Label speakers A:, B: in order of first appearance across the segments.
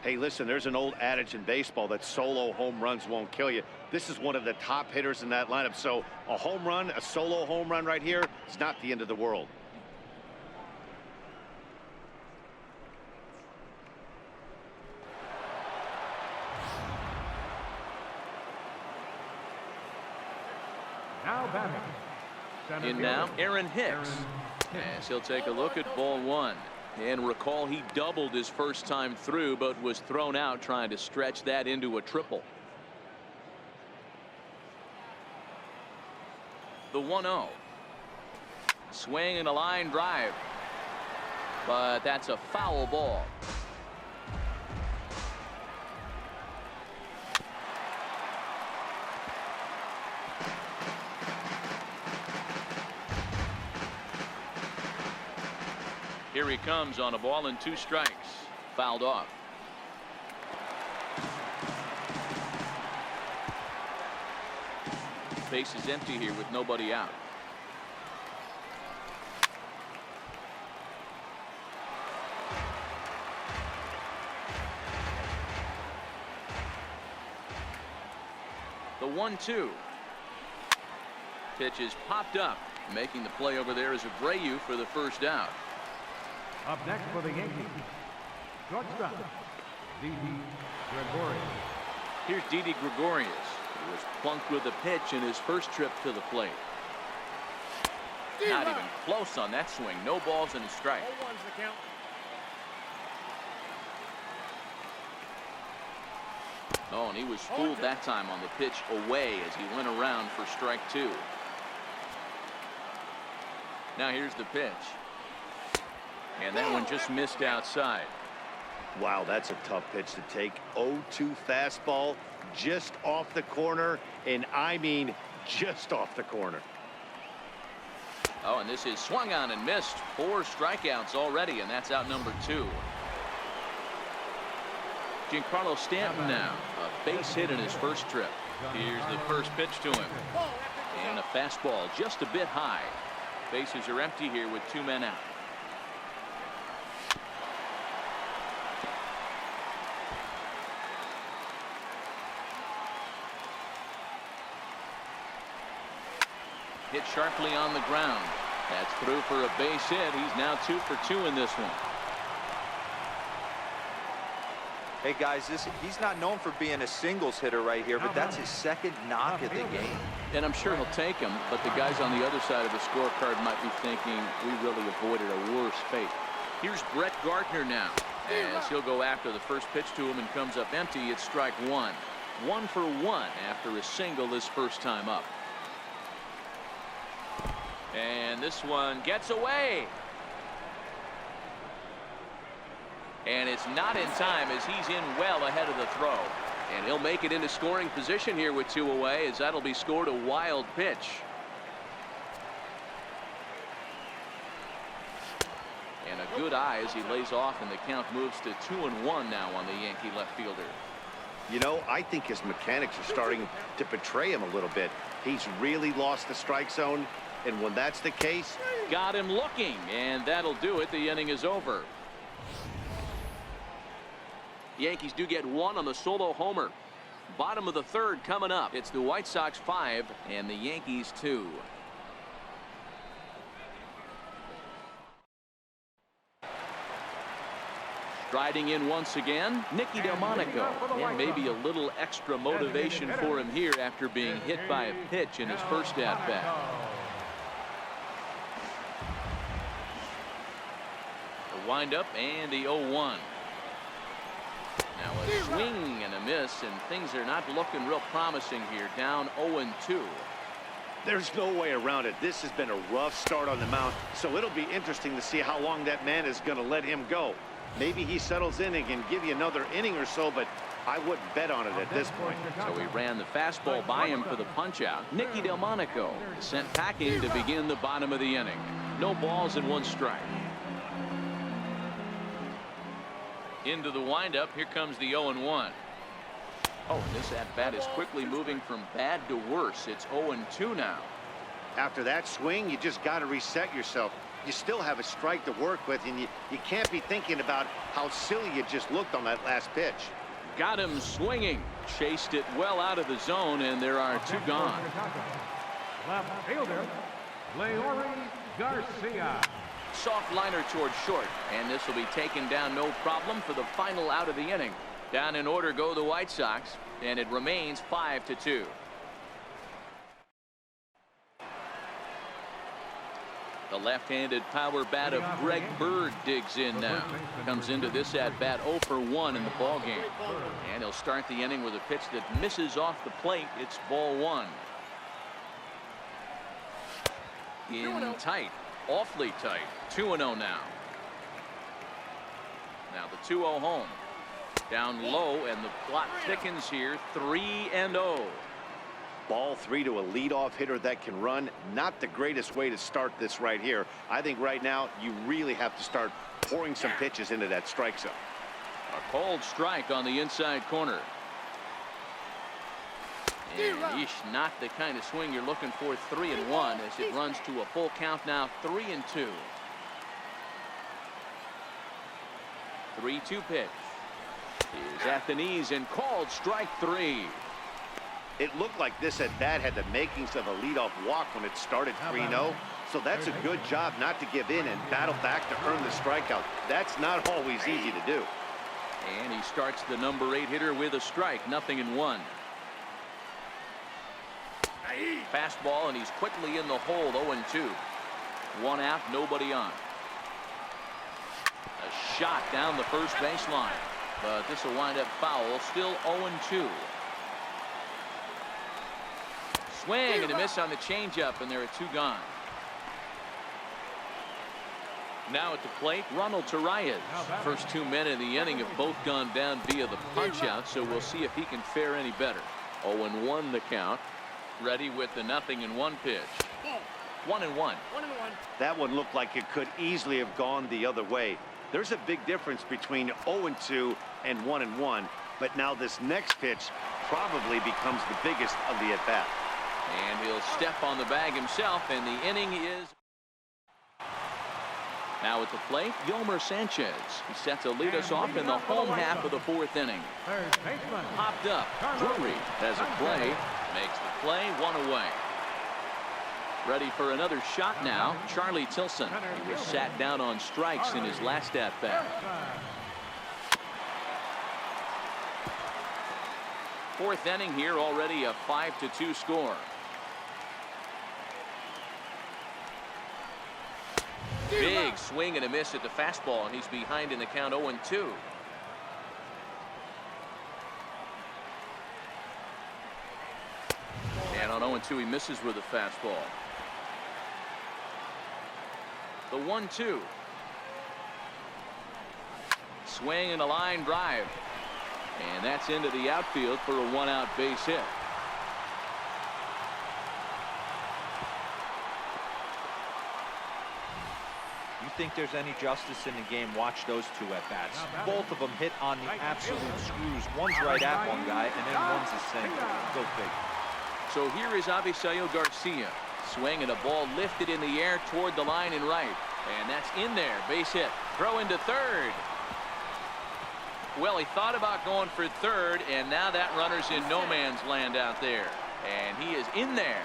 A: Hey, listen, there's an old adage in baseball that solo home runs won't kill you. This is one of the top hitters in that lineup. So a home run, a solo home run right here is not the end of the world.
B: Now batting.
C: In now, Aaron Hicks. As he'll take a look at ball one. And recall he doubled his first time through, but was thrown out trying to stretch that into a triple. The 1-0. Swing and a line drive. But that's a foul ball. Here he comes on a ball and 2 strikes. Fouled off. Base is empty here with nobody out. The 1-2. Pitch is popped up. Making the play over there is Abreu for the first out.
B: Up next for the Yankees, shortstop, Didi Gregorius.
C: Here's Didi Gregorius, who was plunked with a pitch in his first trip to the plate. Not even close on that swing. No balls and a strike. Oh, and he was fooled that time on the pitch away as he went around for strike 2. Now here's the pitch. And that one just missed outside.
A: Wow, that's a tough pitch to take. 0-2 fastball just off the corner, and I mean just off the corner.
C: Oh, and this is swung on and missed. 4 strikeouts already, and that's out number 2. Giancarlo Stanton now, a base hit in his first trip. Here's the first pitch to him. And a fastball just a bit high. Bases are empty here with 2 men out. Hit sharply on the ground. That's through for a base hit. He's now 2 for 2 in this one.
D: Hey guys, he's not known for being a singles hitter right here, but that's his second knock of the game.
C: And I'm sure he'll take him, but the guys on the other side of the scorecard might be thinking we really avoided a worse fate. Here's Brett Gardner now, as he'll go after the first pitch to him and comes up empty. It's strike 1. 1 for 1 after a single his first time up. And this one gets away. And it's not in time as he's in well ahead of the throw. And he'll make it into scoring position here with 2 away, as that'll be scored a wild pitch. And a good eye as he lays off, and the count moves to 2-1 now on the Yankee left fielder.
A: You know, I think his mechanics are starting to betray him a little bit. He's really lost the strike zone. And when that's the case,
C: got him looking, and that'll do it. The inning is over. Yankees do get 1 on the solo homer. Bottom of the 3rd coming up. It's the White Sox 5 and the Yankees 2. Striding in once again, Nicky Delmonico, and maybe a little extra motivation for him here after being hit by a pitch in his first at-bat. Wind up and the 0-1. Now a swing and a miss, and things are not looking real promising here. Down 0-2.
A: there's no way around it. This has been a rough start on the mound, so it'll be interesting to see how long that man is going to let him go. Maybe he settles in and can give you another inning or so, but I wouldn't bet on it at this point.
C: So he ran the fastball by him for the punch-out. Nicky Delmonico sent packing to begin the bottom of the inning. No balls and 1 strike. Into the windup. Here comes the 0-1. Oh, and this at-bat is quickly moving from bad to worse. It's 0-2 now.
A: After that swing, you just got to reset yourself. you still have a strike to work with, and you can't be thinking about how silly you just looked on that last pitch.
C: Got him swinging. Chased it well out of the zone, and there are two gone.
B: Left fielder, Leori Garcia.
C: Soft liner towards short, and this will be taken down no problem for the final out of the inning. Down in order go the White Sox, and it remains 5-2. The left-handed power bat of Greg Bird digs in now. Comes into this at-bat 0 for 1 in the ball game. And he'll start the inning with a pitch that misses off the plate. It's ball 1. In tight. Awfully tight. 2-0 now. Now the 2-0 home. Down low, and the plot thickens here. 3-0.
A: Ball 3 to a leadoff hitter that can run. Not the greatest way to start this right here. I think right now you really have to start pouring some pitches into that strike zone.
C: A cold strike on the inside corner. And not the kind of swing you're looking for. 3-1 as it runs to a full count now. 3-2. 3-2 pitch. Is at the knees and called strike 3.
A: It looked like this at bat had the makings of a leadoff walk when it started 3-0. So that's a good job not to give in and battle back to earn the strikeout. That's not always easy to do.
C: And he starts the number 8 hitter with a strike. 0-1. Fastball, and he's quickly in the hole. 0-2. 1 out, nobody on. A shot down the first baseline, but this will wind up foul. Still 0-2. Swing and a miss on the changeup, and there are 2 gone. Now at the plate, Ronald Torreyes. First 2 men in the inning have both gone down via the punch-out, so we'll see if he can fare any better. 0-1 the count. Ready with the 0-1 pitch. 1-1.
A: That one looked like it could easily have gone the other way. There's a big difference between 0-2 and 1-1, but now this next pitch probably becomes the biggest of the at-bat.
C: And he'll step on the bag himself, and the inning is now at the plate. Yomer Sanchez. He's set to lead us off in the home half of the 4th inning. Popped up. Drury has a play. Makes the play. 1 away. Ready for another shot now. Charlie Tilson. He was sat down on strikes in his last at-bat. 4th inning here, already a 5-2 score. Big swing and a miss at the fastball, and he's behind in the count. 0-2. And on 0-2 he misses with a fastball. The 1-2. Swing and a line drive. And that's into the outfield for a 1-out base hit.
D: You think there's any justice in the game, watch those 2 at-bats. Both of them hit on the absolute screws. One's right at one guy, and then one's a single. Go figure.
C: So here is Avisail Garcia. Swing and a ball lifted in the air toward the line and right. And that's in there. Base hit. Throw into third. Well, he thought about going for third, and now that runner's in no man's land out there. And he is in there.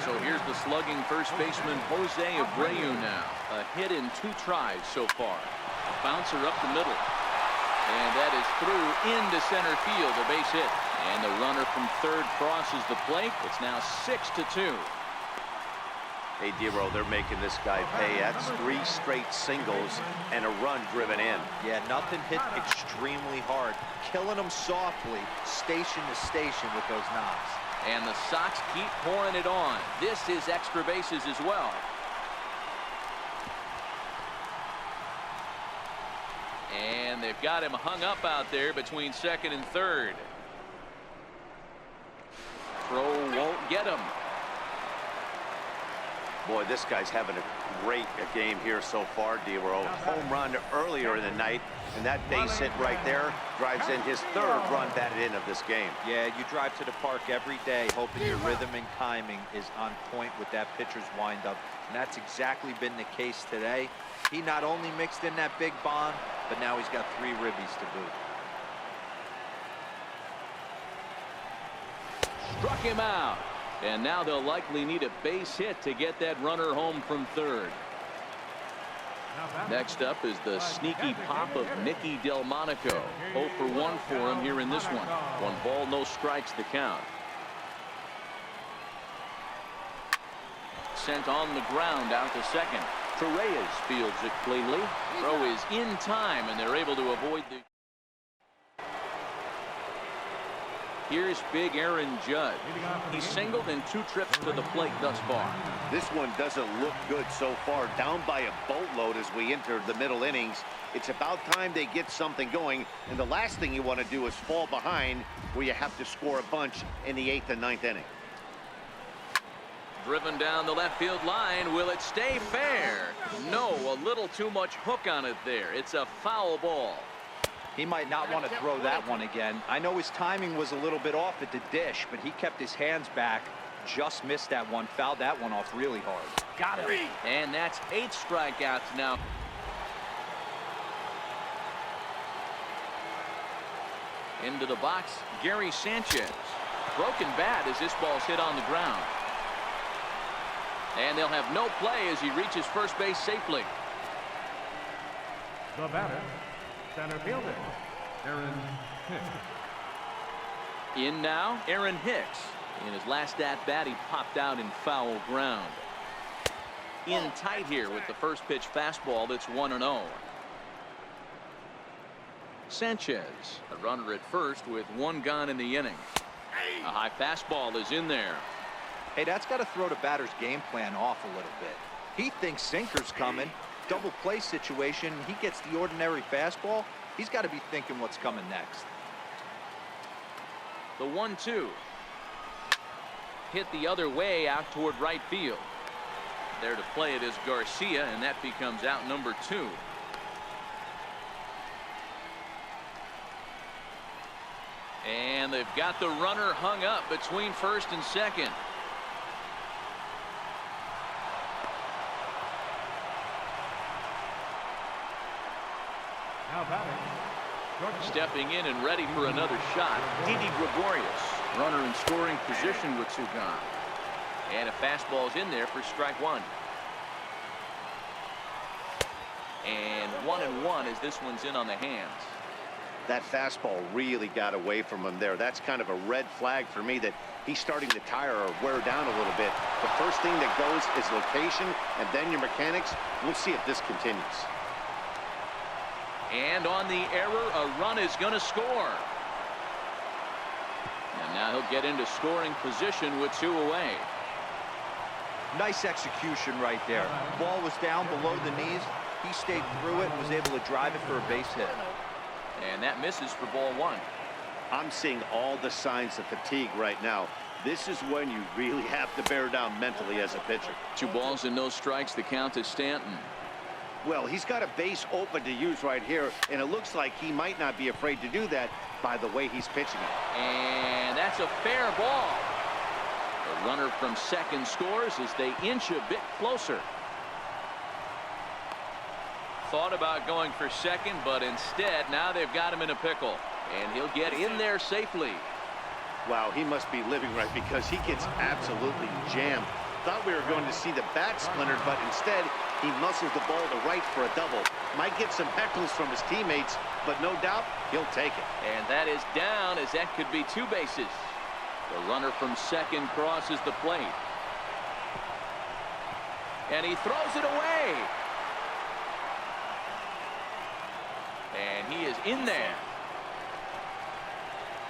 C: So here's the slugging first baseman Jose Abreu now. A hit in 2 tries so far. A bouncer up the middle. And that is through into center field, a base hit. And the runner from third crosses the plate. It's now 6-2.
A: Hey, Dero, they're making this guy pay. That's 3 straight singles and a run driven in.
D: Yeah, nothing hit extremely hard. Killing them softly, station to station with those knocks.
C: And the Sox keep pouring it on. This is extra bases as well. And they've got him hung up out there between second and third. Throw won't get him.
A: Boy, this guy's having a great game here so far, Dero. Home run earlier in the night. And that base hit right there drives in his third run batted in of this game.
D: Yeah, you drive to the park every day hoping your rhythm and timing is on point with that pitcher's windup. And that's exactly been the case today. He not only mixed in that big bomb, but now he's got 3 ribbies to boot.
C: Struck him out. And now they'll likely need a base hit to get that runner home from third. Next up is the sneaky pop of Nicky Delmonico. 0 for 1 for him here in this one. 1 ball, no strikes the count. Sent on the ground out to second. Torreyes fields it cleanly. Throw is in time, and they're able to avoid the... Here's big Aaron Judge. He's singled in 2 trips to the plate thus far.
A: This one doesn't look good so far. Down by a boatload as we enter the middle innings. It's about time they get something going. And the last thing you want to do is fall behind where you have to score a bunch in the 8th and 9th inning.
C: Driven down the left field line. Will it stay fair? No, a little too much hook on it there. It's a foul ball.
D: He might not want to throw that one again. I know his timing was a little bit off at the dish, but he kept his hands back. Just missed that one. Fouled that one off really hard.
C: Got it. And that's 8 strikeouts now. Into the box, Gary Sanchez. Broken bat as this ball's hit on the ground. And they'll have no play as he reaches first base safely.
B: The batter, center fielder, Aaron Hicks.
C: In now, Aaron Hicks. In his last at-bat, he popped out in foul ground. In tight here with the first pitch fastball that's 1-0. Sanchez, a runner at first with 1 gone in the inning. A high fastball is in there.
D: Hey, that's got to throw the batter's game plan off a little bit. He thinks sinker's coming. Double play situation. He gets the ordinary fastball. He's got to be thinking what's coming next.
C: The 1-2. Hit the other way out toward right field. There to play it is Garcia, and that becomes out number 2. And they've got the runner hung up between first and second.
B: Now batting,
C: Stepping in and ready for another shot, Didi Gregorius. Runner in scoring position with 2 gone. And a fastball's in there for strike 1. And 1-1 as this one's in on the hands.
A: That fastball really got away from him there. That's kind of a red flag for me that he's starting to tire or wear down a little bit. The first thing that goes is location and then your mechanics. We'll see if this continues.
C: And on the error, a run is going to score. And now he'll get into scoring position with 2 away.
D: Nice execution right there. Ball was down below the knees. He stayed through it and was able to drive it for a base hit.
C: And that misses for ball 1.
A: I'm seeing all the signs of fatigue right now. This is when you really have to bear down mentally as a pitcher.
C: 2 balls and no strikes. The count is Stanton.
A: Well, he's got a base open to use right here, and it looks like he might not be afraid to do that by the way he's pitching it.
C: And that's a fair ball. The runner from second scores as they inch a bit closer. Thought about going for second, but instead now they've got him in a pickle, and he'll get in there safely.
A: Wow, he must be living right because he gets absolutely jammed. Thought we were going to see the bat splintered, but instead he muscles the ball to right for a double. Might get some heckles from his teammates, but no doubt he'll take it.
C: And that is down as that could be 2 bases. The runner from second crosses the plate. And he throws it away. And he is in there.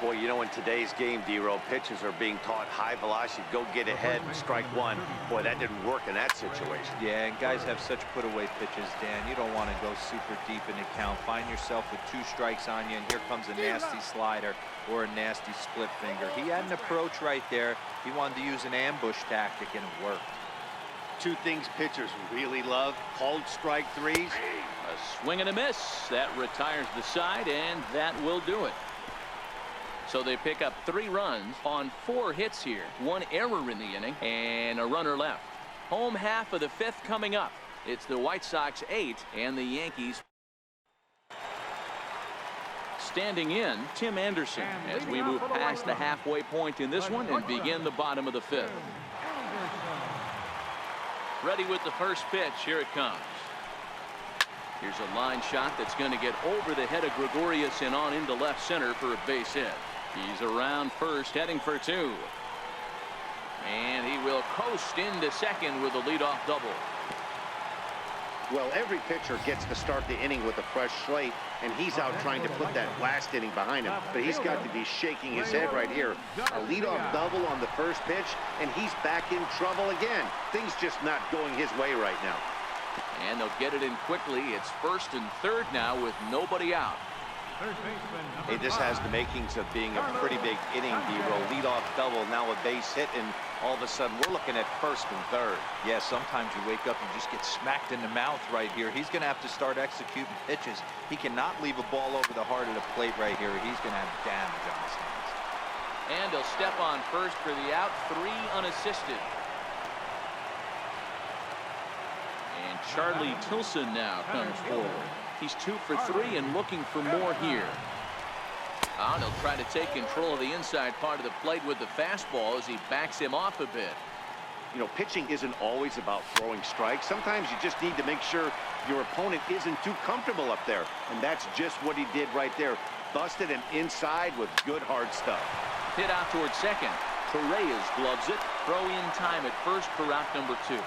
A: Boy, you know, in today's game, D-Row, pitchers are being taught high velocity, go get ahead, strike 1. Boy, that didn't work in that situation.
D: Yeah, and guys have such put-away pitches, Dan. You don't want to go super deep in the count. Find yourself with 2 strikes on you, and here comes a nasty slider or a nasty split finger. He had an approach right there. He wanted to use an ambush tactic, and it worked.
A: Two things pitchers really love: called strike threes.
C: A swing and a miss. That retires the side, and that will do it. So they pick up 3 runs on 4 hits here. 1 error in the inning, and a runner left. Home half of the 5th coming up. It's the White Sox 8 and the Yankees. Standing in, Tim Anderson, as we move past the halfway point in this one and begin the bottom of the 5th. Ready with the first pitch. Here it comes. Here's a line shot that's going to get over the head of Gregorius and on into left center for a base hit. He's around first, heading for 2. And he will coast into second with a leadoff double.
A: Well, every pitcher gets to start the inning with a fresh slate, and he's out trying to put that last inning behind him. But he's got to be shaking his head right here. A leadoff double on the first pitch, and he's back in trouble again. Things just not going his way right now.
C: And they'll get it in quickly. It's 1st and 3rd now with nobody out.
A: Hey, this has the makings of being a pretty big inning, D-roll. Leadoff double, now a base hit, and all of a sudden we're looking at 1st and 3rd.
D: Yeah, sometimes you wake up and just get smacked in the mouth right here. He's going to have to start executing pitches. He cannot leave a ball over the heart of the plate right here. He's going to have damage on his hands.
C: And he'll step on first for the out. 3 unassisted. And Charlie Tilson now comes forward. He's 2 for 3 and looking for more here. And he'll try to take control of the inside part of the plate with the fastball as he backs him off a bit.
A: You know, pitching isn't always about throwing strikes. Sometimes you just need to make sure your opponent isn't too comfortable up there. And that's just what he did right there. Busted him inside with good hard stuff.
C: Hit out towards second. Torreyes gloves it. Throw in time at first for out number 2.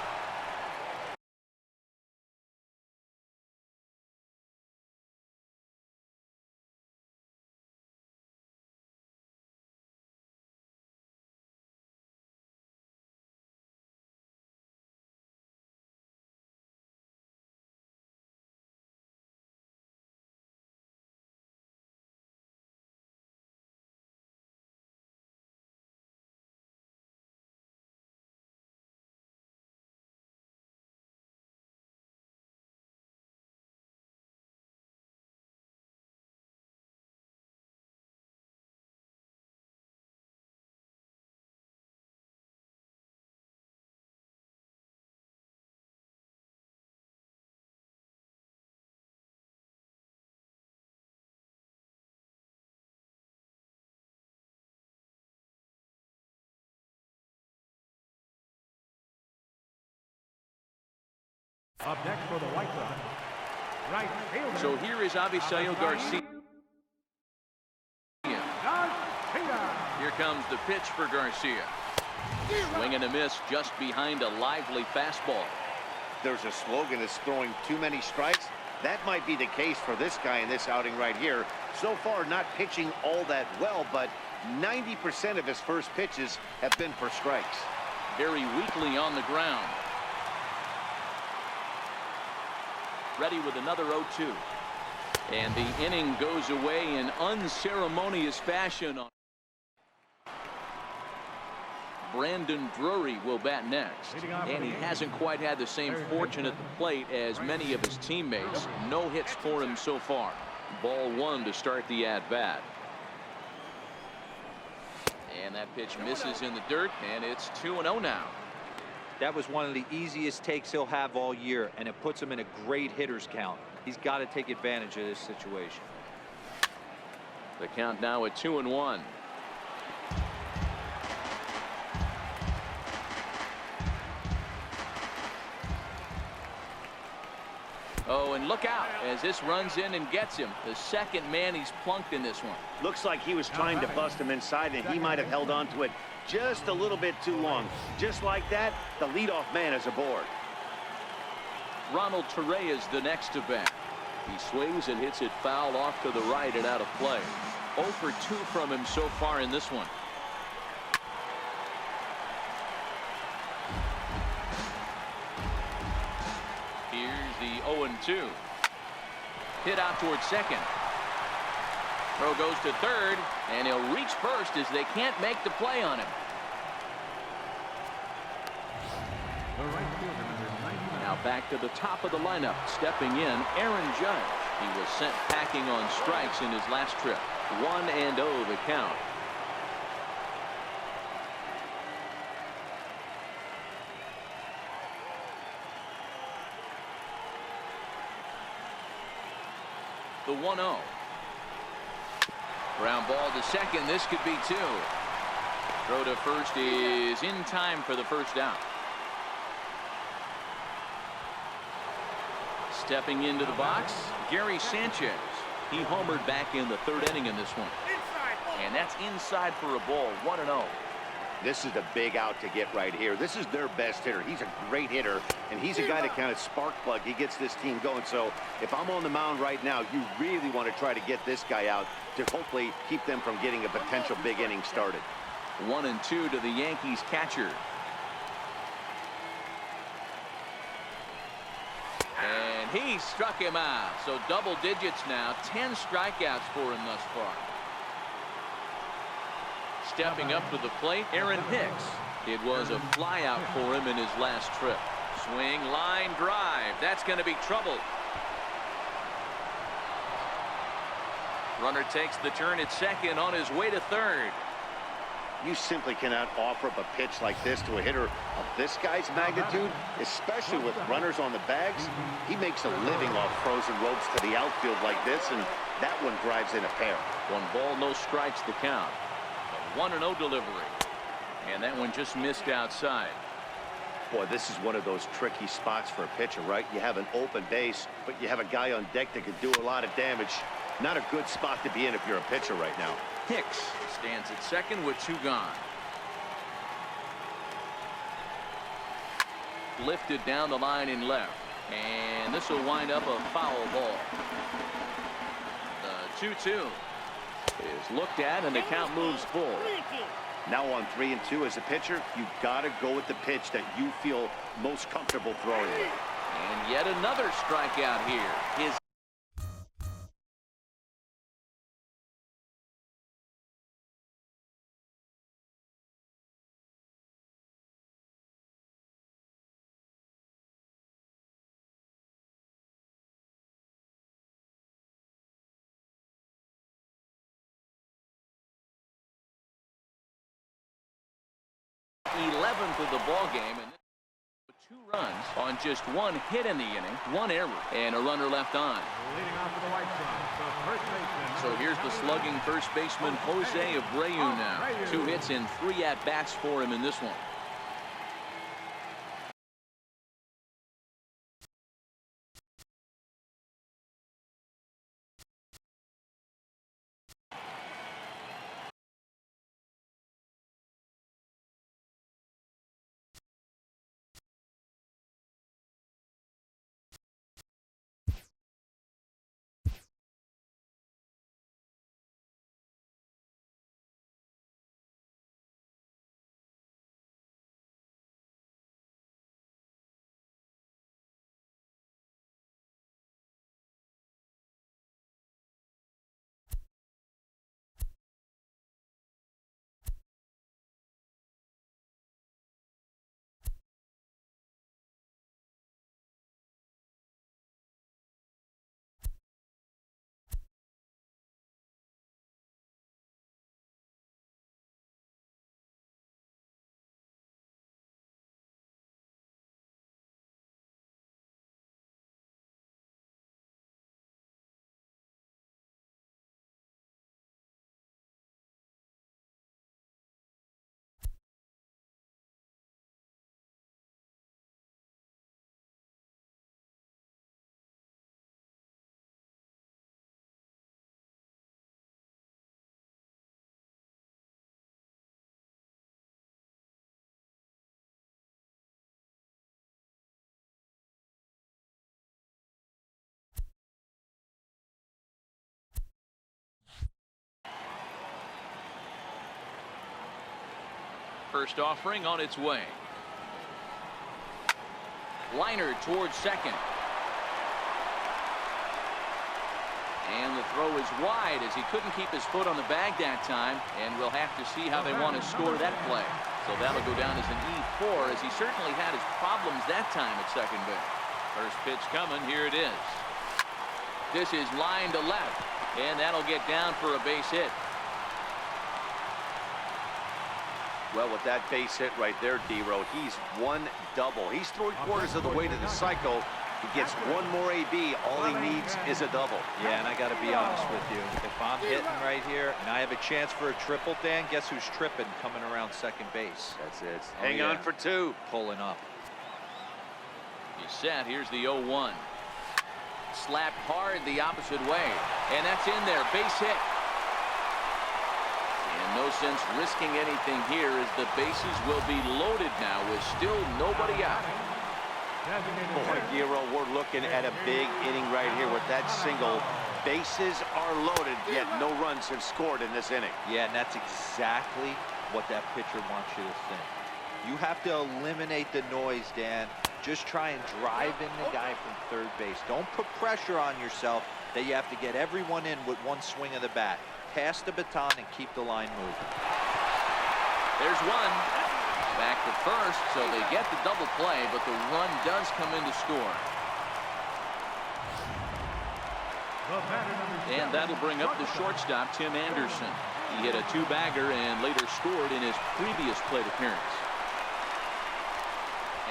B: Up next for the White Sox, right fielder.
C: So here is Avisail Garcia. Here comes the pitch for Garcia. Swing and a miss just behind a lively fastball.
A: There's a slogan that's throwing too many strikes. That might be the case for this guy in this outing right here. So far, not pitching all that well, but 90% of his first pitches have been for strikes.
C: Very weakly on the ground. Ready with another 0-2. And the inning goes away in unceremonious fashion. Brandon Drury will bat next. And he hasn't quite had the same fortune at the plate as many of his teammates. No hits for him so far. Ball 1 to start the at-bat. And that pitch misses in the dirt, and it's 2-0 now.
D: That was one of the easiest takes he'll have all year, and it puts him in a great hitter's count. He's got to take advantage of this situation.
C: The count now at 2-1. Oh, and look out as this runs in and gets him. The second man he's plunked in this one.
A: Looks like he was trying to bust him inside, and he might have held on to it just a little bit too long. Just like that, the leadoff man is aboard.
C: Ronald Torreyes the next to bat. He swings and hits it foul off to the right and out of play. 0 for 2 from him so far in this one. Here's the 0-2. Hit out towards second. Throw goes to third, and he'll reach first as they can't make the play on him.
B: The right fielder, number 99.
C: Now back to the top of the lineup. Stepping in, Aaron Judge. He was sent packing on strikes in his last trip. 1-0 the count. The 1-0. Ground ball to second. This could be 2. Throw to first is in time for the first out. Stepping into the box, Gary Sanchez. He homered back in the 3rd inning in this one. And that's inside for a ball. 1-0.
A: This is a big out to get right here. This is their best hitter. He's a great hitter, and he's a guy that kind of spark plug. He gets this team going. So if I'm on the mound right now, you really want to try to get this guy out to hopefully keep them from getting a potential big inning started.
C: 1-2 to the Yankees catcher. And he struck him out. So double digits now. 10 strikeouts for him thus far. Stepping up to the plate, Aaron Hicks. It was a fly out for him in his last trip. Swing, line drive. That's going to be trouble. Runner takes the turn at second on his way to third.
A: You simply cannot offer up a pitch like this to a hitter of this guy's magnitude, especially with runners on the bags. He makes a living off frozen ropes to the outfield like this, and that one drives in a pair.
C: 1 ball, no strikes the count. A 1-0 delivery. And that one just missed outside.
A: Boy, this is one of those tricky spots for a pitcher, right? You have an open base, but you have a guy on deck that could do a lot of damage. Not a good spot to be in if you're a pitcher right now.
C: Hicks stands at second with 2 gone. Lifted down the line in left. And this will wind up a foul ball. The 2-2 is looked at, and the count moves full.
A: Now on 3-2 as a pitcher, you've got to go with the pitch that you feel most comfortable throwing with.
C: And yet another strikeout here. His of the ball game, and 2 runs on just 1 hit in the inning, 1 error, and a runner left on.
B: Leading off for the White Sox, the first baseman.
C: So here's the slugging first baseman Jose Abreu now. 2 hits and 3 at-bats for him in this one. First offering on its way. Liner towards second. And the throw is wide as he couldn't keep his foot on the bag that time, and we'll have to see how they want to score that play. So that'll go down as an E4, as he certainly had his problems that time at second base. First pitch coming. Here it is. This is line to left, and that'll get down for a base hit.
A: Well, with that base hit right there, D-Row, he's one double. He's 3/4 of the way to the cycle. He gets one more AB. All he needs is a double.
D: Yeah, and I got to be honest with you. If I'm hitting right here and I have a chance for a triple, Dan, guess who's tripping coming around second base?
A: That's it. Hang on for two.
D: Pulling up.
C: He's set. Here's the 0-1. Slapped hard the opposite way, and that's in there. Base hit. And no sense risking anything here, as the bases will be loaded now with still nobody out.
A: Boy, Giro, we're looking at a big inning right here with that single. Bases are loaded, yet no runs have scored in this inning.
D: Yeah, and that's exactly what that pitcher wants you to think. You have to eliminate the noise, Dan. Just try and drive in the guy from third base. Don't put pressure on yourself that you have to get everyone in with one swing of the bat. Pass the baton and keep the line moving.
C: There's one. Back to first, so they get the double play, but the run does come in to score. And that'll bring up the shortstop, Tim Anderson. He hit a two-bagger and later scored in his previous plate appearance.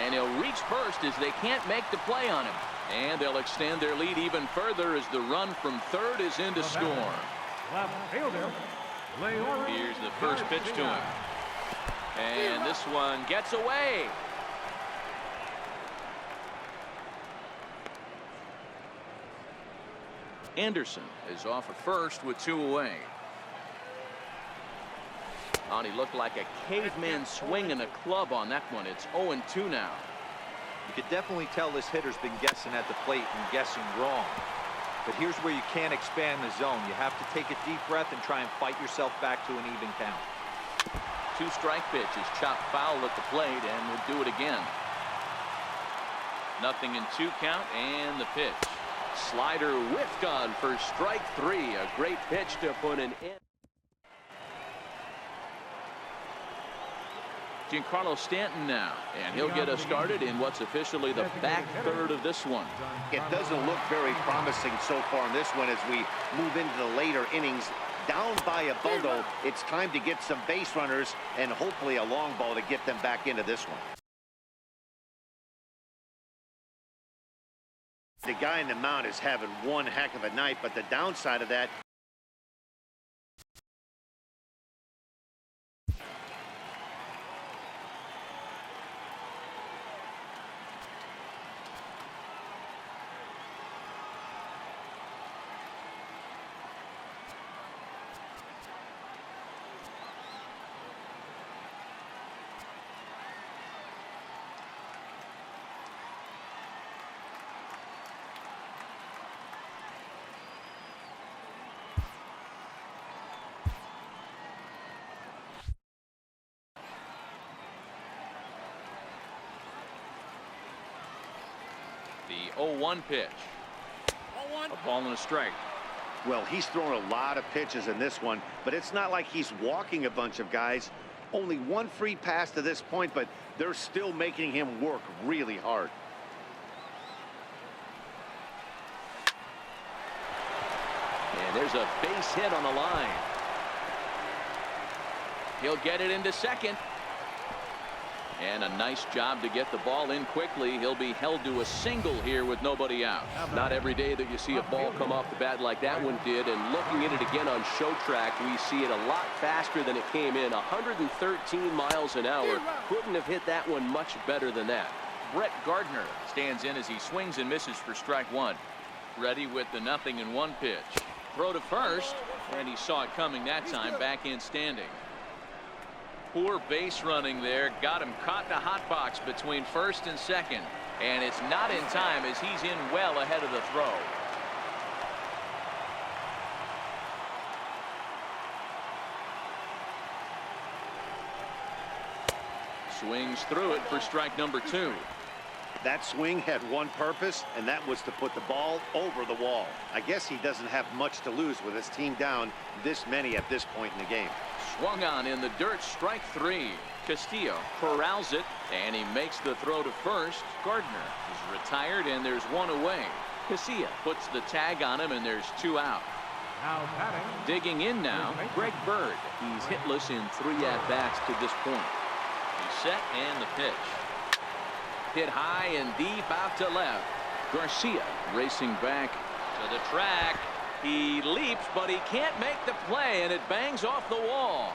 C: And he'll reach first as they can't make the play on him. And they'll extend their lead even further as the run from third is in to score. Here's the first pitch to him. And this one gets away. Anderson is off at first with two away. Oh, he looked like a caveman swinging a club on that one. It's 0-2 now.
D: You could definitely tell this hitter's been guessing at the plate and guessing wrong. But here's where you can't expand the zone. You have to take a deep breath and try and fight yourself back to an even count.
C: Two strike pitches, chopped foul at the plate, and we'll do it again. Nothing in two count, and the pitch. Slider whiffed on for strike three. A great pitch to put an end. Giancarlo Stanton now, and he'll get us started in what's officially the back third of this one.
A: It doesn't look very promising so far in this one as we move into the later innings. Down by a bundle, it's time to get some base runners and hopefully a long ball to get them back into this one. The guy in the mound is having one heck of a night, but the downside of that,
C: The 0-1 pitch. A ball and a strike.
A: well, he's thrown a lot of pitches in this one, but it's not like he's walking a bunch of guys. Only one free pass to this point, but they're still making him work really hard.
C: And there's a base hit on the line. He'll get it into second. And a nice job to get the ball in quickly. He'll be held to a single here with nobody out. Not every day that you see a ball come off the bat like that one did. And looking at it again on show track, we see it a lot faster than it came in. 113 miles an hour. Couldn't have hit that one much better than that. Brett Gardner stands in as he swings and misses for strike one. Ready with the 0-1 pitch. Throw to first, and he saw it coming that time. Back in standing. Poor base running there. Got him caught in the hot box between first and second. And it's not in time as he's in well ahead of the throw. Swings through it for strike number two.
A: That swing had one purpose, and that was to put the ball over the wall. I guess he doesn't have much to lose with his team down this many at this point in the game.
C: Swung on in the dirt, strike three. Castillo corrals it, and he makes the throw to first. Gardner is retired, and there's one away. Casilla puts the tag on him, and there's two out.
B: Now batting.
C: Digging in now, Greg Bird. He's hitless in 3 at-bats to this point. He's set, and the pitch. Hit high and deep out to left. Garcia racing back to the track. He leaps, but he can't make the play, and it bangs off the wall.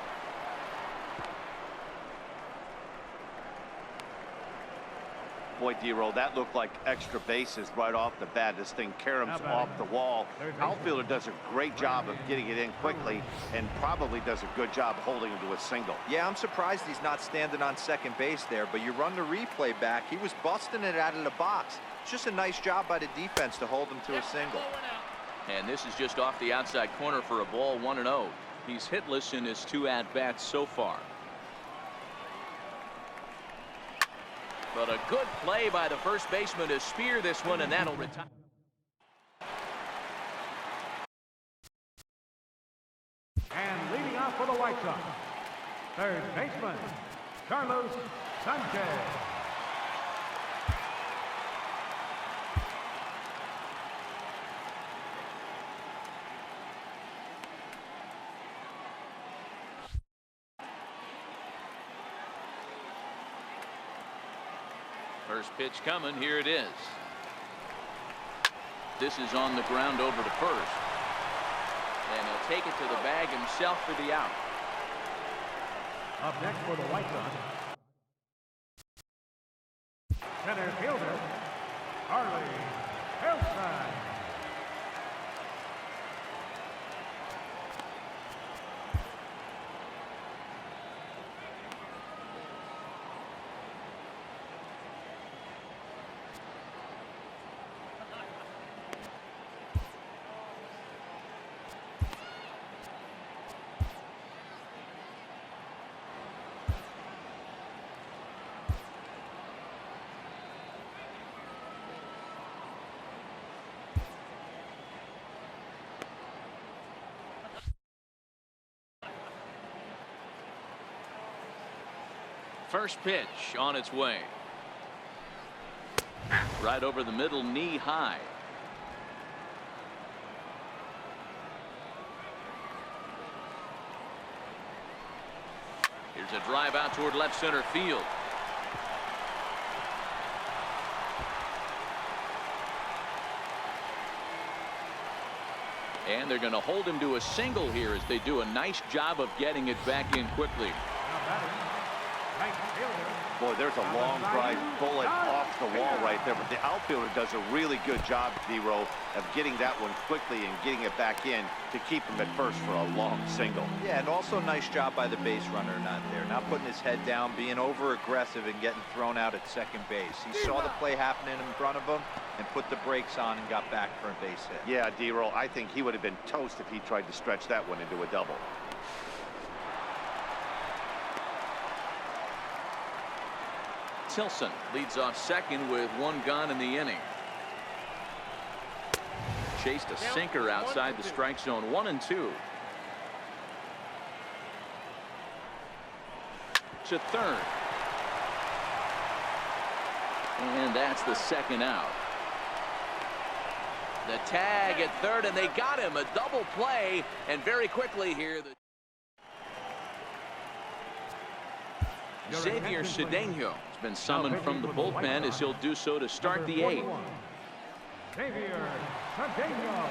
A: Boy, D-Roll, that looked like extra bases right off the bat. This thing caroms off the wall. Outfielder does a great job of getting it in quickly and probably does a good job holding him to a single.
D: Yeah, I'm surprised he's not standing on second base there, but you run the replay back. He was busting it out of the box. It's just a nice job by the defense to hold him to a single.
C: And this is just off the outside corner for a ball, 1-0. He's hitless in his 2 at-bats so far. But a good play by the first baseman to spear this one, and that'll retire.
B: And leading off for the White Sox, third baseman, Carlos Sanchez.
C: First pitch coming. Here it is. This is on the ground over to first. And he'll take it to the bag himself for the out.
B: Up next for the White Sox, center fielder, Harley Hillside.
C: First pitch on its way. Right over the middle, knee high. Here's a drive out toward left center field. And they're going to hold him to a single here as they do a nice job of getting it back in quickly.
B: Now batting, right fielder.
A: Boy, there's a long drive bullet off the wall right there, but the outfielder does a really good job, D-Row, of getting that one quickly and getting it back in to keep him at first for a long single.
D: Yeah, and also nice job by the base runner not there, not putting his head down, being over aggressive and getting thrown out at second base. He saw the play happening in front of him and put the brakes on and got back for a base hit.
A: Yeah, D-Row, I think he would have been toast if he tried to stretch that one into a double.
C: Tilson leads off second with 1 gone in the inning. Chased a sinker outside the strike zone. 1-2. To third. And that's the second out. The tag at third, and they got him. A double play, and very quickly here. Xavier Cedeno has been summoned from the bullpen as he'll do so to start the 8th.
B: Xavier Cedeno.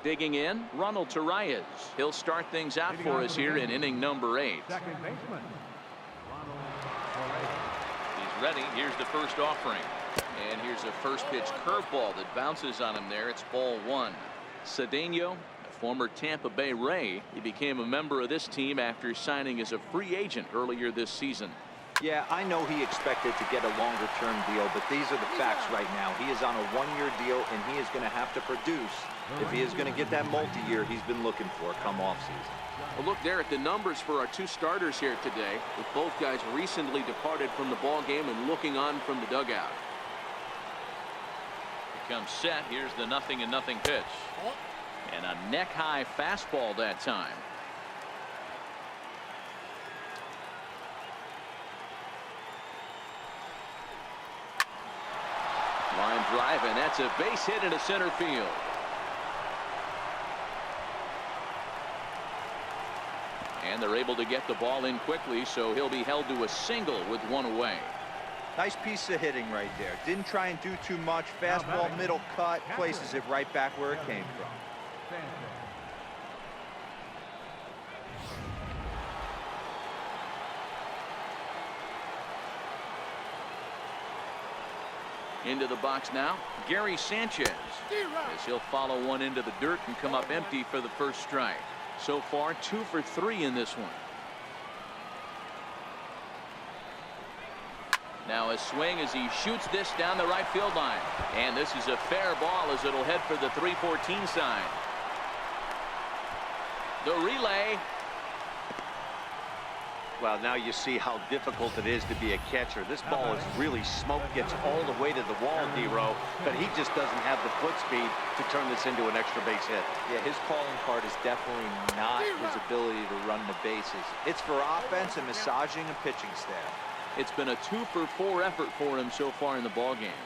C: Digging in, Ronald Torreyes. He'll start things out for us here in inning number 8.
B: Second baseman, Ronald Torreyes.
C: He's ready. Here's the first offering. And here's a first pitch curveball that bounces on him there. It's ball 1. Cedeno former Tampa Bay Ray. He became a member of this team after signing as a free agent earlier this season.
D: Yeah, I know he expected to get a longer-term deal, but these are the facts right now. He is on a one-year deal, and he is going to have to produce if he is going to get that multi-year he's been looking for come offseason.
C: Well, look there at the numbers for our two starters here today, with both guys recently departed from the ball game and looking on from the dugout. Here comes set. Here's the 0-0 pitch. And a neck-high fastball that time. Line drive, and that's a base hit into center field. And they're able to get the ball in quickly, so he'll be held to a single with one away.
D: Nice piece of hitting right there. Didn't try and do too much. Fastball, middle cut, places it right back where it came from.
C: Into the box now, Gary Sanchez, as he'll follow one into the dirt and come up empty for the first strike. So far 2 for 3 in this one. Now a swing as he shoots this down the right field line, and this is a fair ball as it'll head for the 314 sign. The relay.
A: Well, now you see how difficult it is to be a catcher. This ball is really smoked, gets all the way to the wall, D-Row, but he just doesn't have the foot speed to turn this into an extra base hit.
D: Yeah, his calling card is definitely not his ability to run the bases. It's for offense and massaging a pitching staff.
C: It's been a 2 for 4 effort for him so far in the ball game.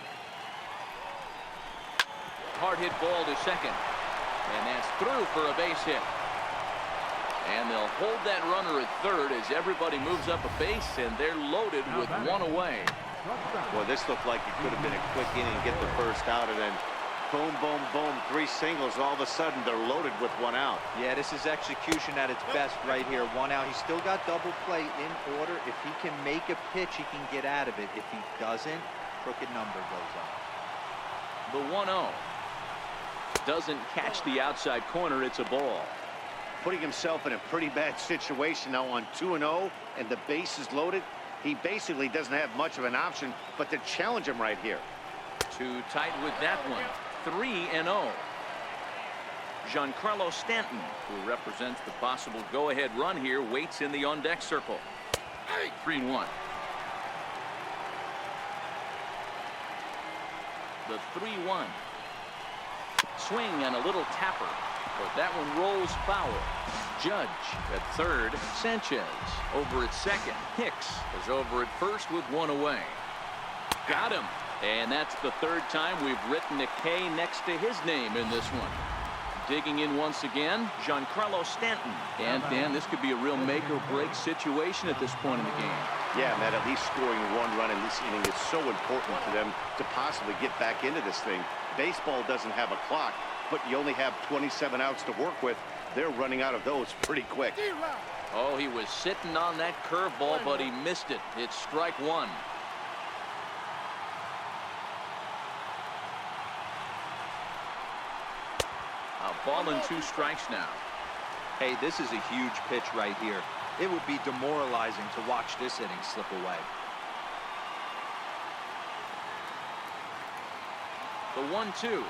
C: Hard hit ball to second, and that's through for a base hit. And they'll hold that runner at third as everybody moves up a base, and they're loaded with one away.
A: Well, this looked like it could have been a quick inning, get the first out, and then boom, boom, boom, 3 singles. All of a sudden, they're loaded with 1 out.
D: Yeah, this is execution at its best right here. 1 out. He's still got double play in order. If he can make a pitch, he can get out of it. If he doesn't, crooked number goes on.
C: The 1-0 doesn't catch the outside corner. It's a ball.
A: Putting himself in a pretty bad situation now on 2-0, and the base is loaded. He basically doesn't have much of an option but to challenge him right here.
C: Too tight with that one. 3-0. Giancarlo Stanton, who represents the possible go-ahead run here, waits in the on-deck circle. 3-1. The 3-1. Swing and a little tapper. But that one rolls foul. Judge at third. Sanchez over at second. Hicks is over at first with 1 away. Got him. And that's the 3rd time we've written a K next to his name in this one. Digging in once again, Giancarlo Stanton. And Dan, this could be a real make or break situation at this point in the game.
A: Yeah, Matt, at least scoring 1 run in this inning is so important to them to possibly get back into this thing. Baseball doesn't have a clock, but you only have 27 outs to work with. They're running out of those pretty quick.
C: Oh, he was sitting on that curveball, but he missed it. It's strike 1. A ball and 2 strikes now.
D: Hey, this is a huge pitch right here. It would be demoralizing to watch this inning slip away.
C: The 1-2.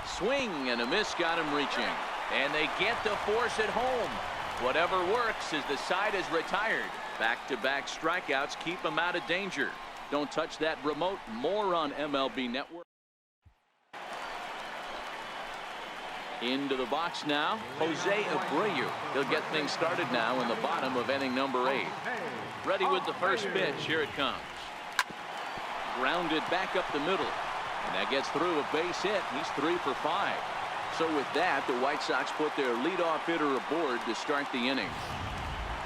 C: Swing and a miss got him reaching. And they get to force it home. Whatever works as the side is retired. Back-to-back strikeouts keep him out of danger. Don't touch that remote. More on MLB Network. Into the box now, Jose Abreu. He'll get things started now in the bottom of inning number 8. Ready with the first pitch. Here it comes. Grounded back up the middle. And that gets through a base hit. He's 3 for 5. So with that, the White Sox put their leadoff hitter aboard to start the inning.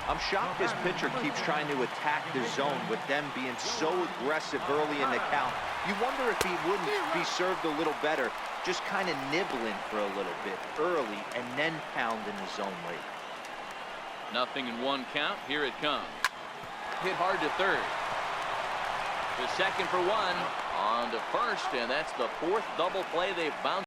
D: I'm shocked this pitcher keeps trying to attack the zone with them being so aggressive early in the count. You wonder if he wouldn't be served a little better, just kind of nibbling for a little bit early and then pounding the zone late.
C: 0-1 count. Here it comes. Hit hard to third. To second for 1. On to first, and that's the 4th double play they've bounced.